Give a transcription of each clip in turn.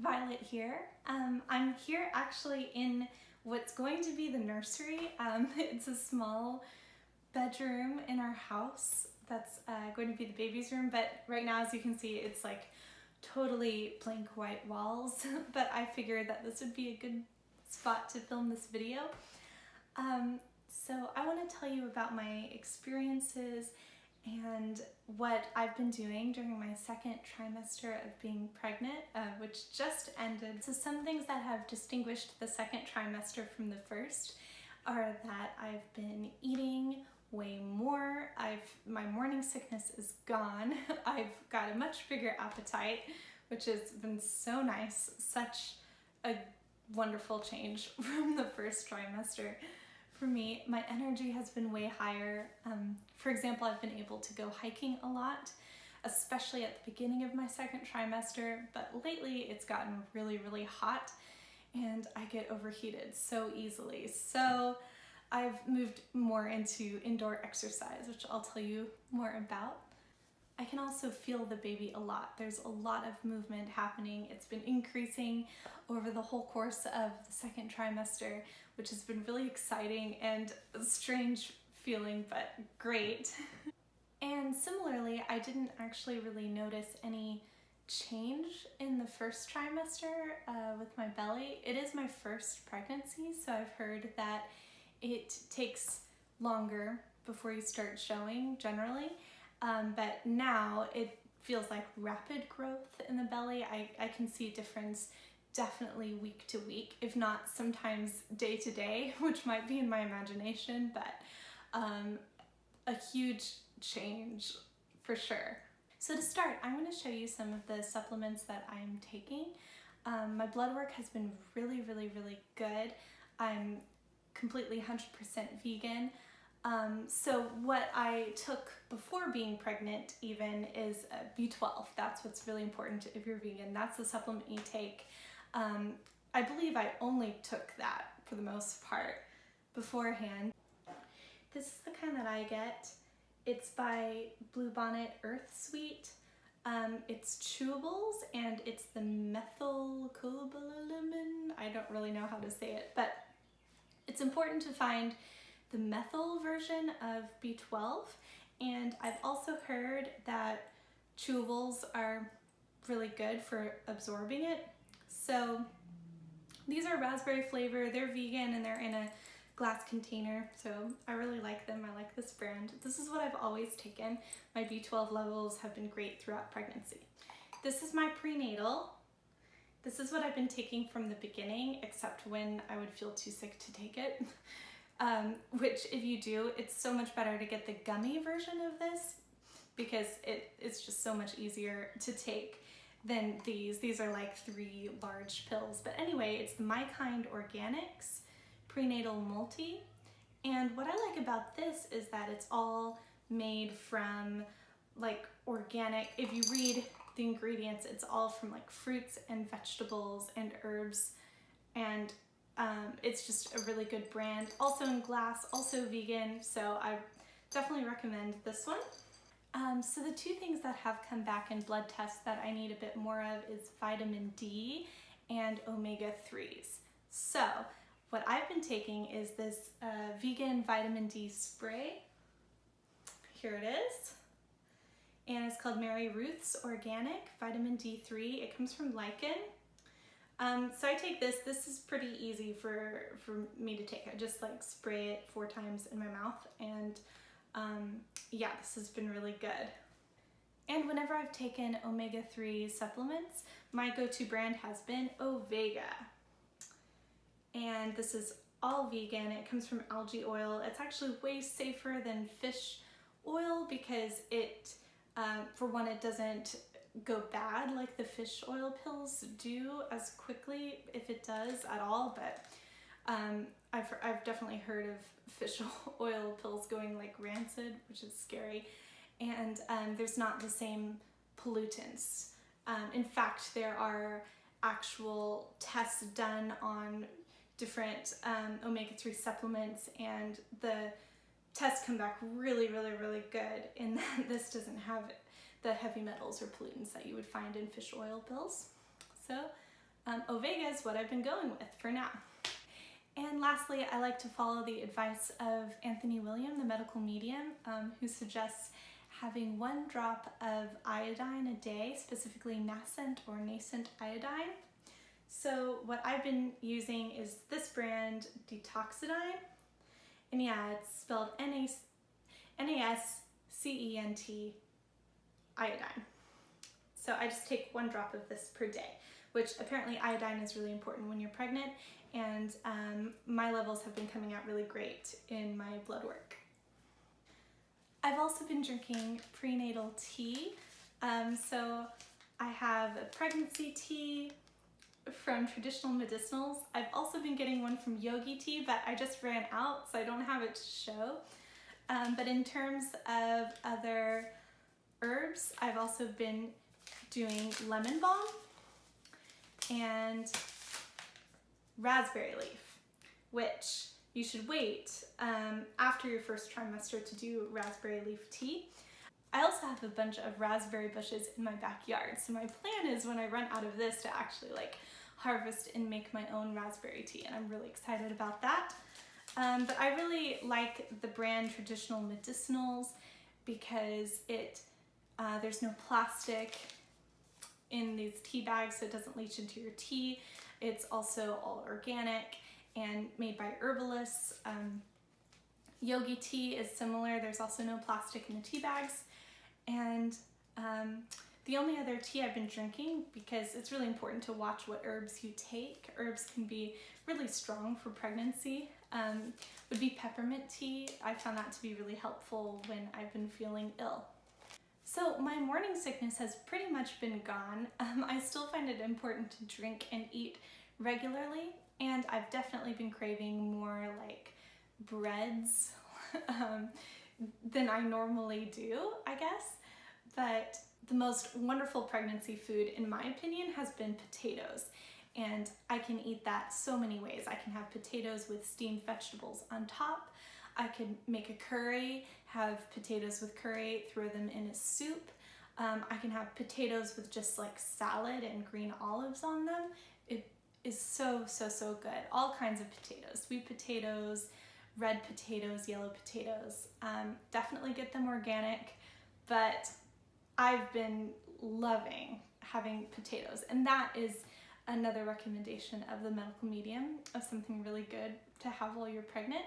Violet here. I'm here actually in what's going to be the nursery. It's a small bedroom in our house that's going to be the baby's room, but right now, as you can see, it's like totally blank white walls, but I figured that this would be a good spot to film this video. So I want to tell you about my experiences and what I've been doing during my second trimester of being pregnant, which just ended. So some things that have distinguished the second trimester from the first are that I've been eating way more. My morning sickness is gone. I've got a much bigger appetite, which has been so nice. Such a wonderful change from the first trimester. For me, my energy has been way higher. For example, I've been able to go hiking a lot, especially at the beginning of my second trimester, but lately it's gotten really, really hot and I get overheated so easily. So I've moved more into indoor exercise, which I'll tell you more about. I can also feel the baby a lot. There's a lot of movement happening. It's been increasing over the whole course of the second trimester, which has been really exciting and a strange feeling, but great. And similarly, I didn't actually really notice any change in the first trimester with my belly. It is my first pregnancy, so I've heard that it takes longer before you start showing generally. But now it feels like rapid growth in the belly. I can see a difference definitely week to week, if not sometimes day to day, which might be in my imagination, but a huge change for sure. So to start, I'm going to show you some of the supplements that I'm taking. My blood work has been really, really, really good. I'm completely 100% vegan. So what I took before being pregnant even is B12. That's what's really important if you're vegan. That's the supplement you take. I believe I only took that for the most part beforehand. This is the kind that I get. It's by Bluebonnet Earth Sweet. It's chewables and it's the methylcobalamin. I don't really know how to say it, but it's important to find the methyl version of B12, and I've also heard that chewables are really good for absorbing it. So these are raspberry flavor, they're vegan and they're in a glass container, so I really like them. I like this brand. This is what I've always taken. My B12 levels have been great throughout pregnancy. This is my prenatal. This is what I've been taking from the beginning, except when I would feel too sick to take it. Which if you do, it's so much better to get the gummy version of this because it's just so much easier to take than these. These are like 3 large pills. But anyway, it's the My Kind Organics Prenatal Multi. And what I like about this is that it's all made from like organic. If you read the ingredients, it's all from like fruits and vegetables and herbs, and it's just a really good brand. Also in glass, also vegan, so I definitely recommend this one. So the 2 things that have come back in blood tests that I need a bit more of is vitamin D and omega-3s. So what I've been taking is this vegan vitamin D spray. Here it is. And it's called Mary Ruth's Organic Vitamin D3. It comes from lichen. So I take this. This is pretty easy for me to take. I just like spray it 4 times in my mouth, and yeah, this has been really good. And whenever I've taken omega-3 supplements, my go-to brand has been Ovega. And this is all vegan. It comes from algae oil. It's actually way safer than fish oil because it, for one, it doesn't go bad like the fish oil pills do as quickly, if it does at all, but I've definitely heard of fish oil pills going like rancid, which is scary, and there's not the same pollutants. In fact, there are actual tests done on different omega-3 supplements, and the tests come back really, really, really good in that this doesn't have the heavy metals or pollutants that you would find in fish oil pills. So Ovega is what I've been going with for now. And lastly, I like to follow the advice of Anthony William, the medical medium, who suggests having 1 drop of iodine a day, specifically nascent or nascent iodine. So what I've been using is this brand, Detoxidine, and yeah, it's spelled Nascent iodine. So I just take 1 drop of this per day, which apparently iodine is really important when you're pregnant, and my levels have been coming out really great in my blood work. I've also been drinking prenatal tea. So I have a pregnancy tea from Traditional Medicinals. I've also been getting one from Yogi Tea, but I just ran out, so I don't have it to show. But in terms of other herbs, I've also been doing lemon balm and raspberry leaf, which you should wait after your first trimester to do raspberry leaf tea. I also have a bunch of raspberry bushes in my backyard, so my plan is when I run out of this to actually harvest and make my own raspberry tea, and I'm really excited about that. But I really like the brand Traditional Medicinals because there's no plastic in these tea bags, so it doesn't leach into your tea. It's also all organic and made by herbalists. Yogi Tea is similar. There's also no plastic in the tea bags. And the only other tea I've been drinking, because it's really important to watch what herbs you take. Herbs can be really strong for pregnancy, would be peppermint tea. I found that to be really helpful when I've been feeling ill. So my morning sickness has pretty much been gone. I still find it important to drink and eat regularly, and I've definitely been craving more breads than I normally do, I guess. But the most wonderful pregnancy food, in my opinion, has been potatoes. And I can eat that so many ways. I can have potatoes with steamed vegetables on top. I could make a curry, have potatoes with curry, throw them in a soup. I can have potatoes with just salad and green olives on them. It is so, so, so good. All kinds of potatoes, sweet potatoes, red potatoes, yellow potatoes. Definitely get them organic, but I've been loving having potatoes, and that is another recommendation of the medical medium of something really good to have while you're pregnant.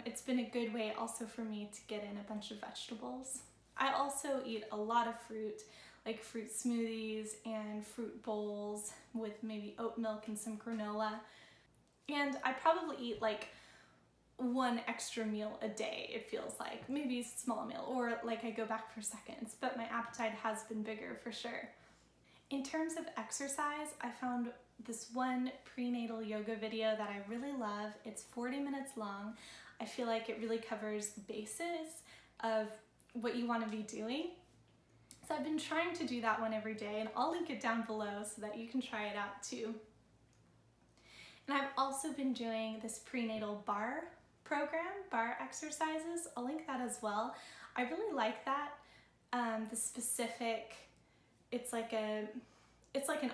It's been a good way also for me to get in a bunch of vegetables. I also eat a lot of fruit, like fruit smoothies and fruit bowls with maybe oat milk and some granola. And I probably eat 1 extra meal a day, it feels like. Maybe a small meal, or I go back for seconds, but my appetite has been bigger for sure. In terms of exercise, I found this one prenatal yoga video that I really love. It's 40 minutes long. I feel like it really covers the bases of what you want to be doing. So I've been trying to do that one every day, and I'll link it down below so that you can try it out too. And I've also been doing this prenatal bar program, bar exercises. I'll link that as well. I really like that. The specific, it's like an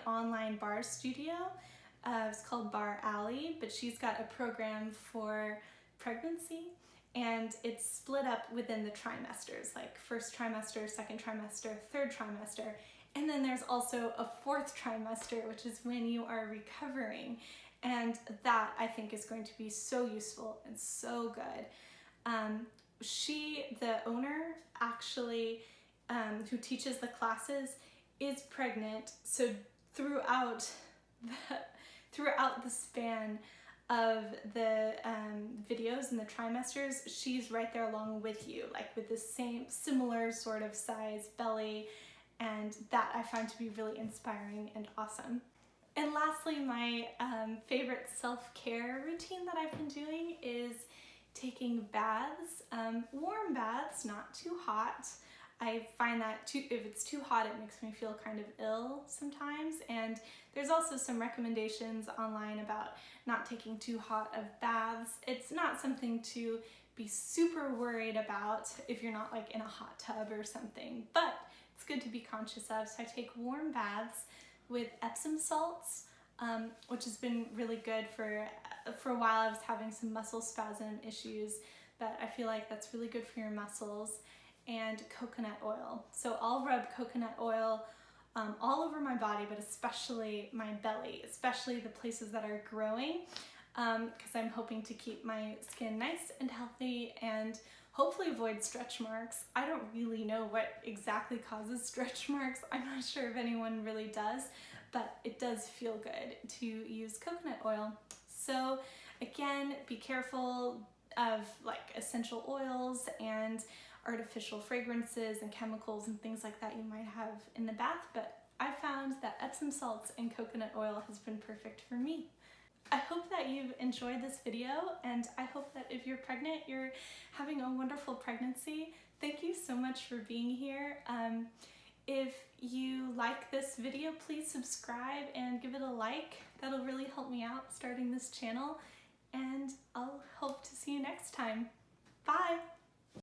online bar studio. It's called Bar Alley, but she's got a program for pregnancy, and it's split up within the trimesters, first trimester, second trimester, third trimester, and then there's also a 4th trimester, which is when you are recovering. And that, I think, is going to be so useful and so good. The owner actually, who teaches the classes, is pregnant. So throughout the span of the videos and the trimesters, she's right there along with you, with the similar sort of size belly. And that I find to be really inspiring and awesome. And lastly, my favorite self-care routine that I've been doing is taking baths, warm baths, not too hot. I find that if it's too hot, it makes me feel kind of ill sometimes. And there's also some recommendations online about not taking too hot of baths. It's not something to be super worried about if you're not in a hot tub or something, but it's good to be conscious of. So I take warm baths with Epsom salts, which has been really good for a while. I was having some muscle spasm issues, but I feel like that's really good for your muscles. And coconut oil. So I'll rub coconut oil all over my body, but especially my belly, especially the places that are growing, because I'm hoping to keep my skin nice and healthy and hopefully avoid stretch marks. I don't really know what exactly causes stretch marks. I'm not sure if anyone really does, but it does feel good to use coconut oil. So again, be careful of like essential oils and artificial fragrances and chemicals and things like that you might have in the bath, but I found that Epsom salts and coconut oil has been perfect for me. I hope that you've enjoyed this video, and I hope that if you're pregnant, you're having a wonderful pregnancy. Thank you so much for being here. If you like this video, please subscribe and give it a like. That'll really help me out starting this channel, and I'll hope to see you next time. Bye!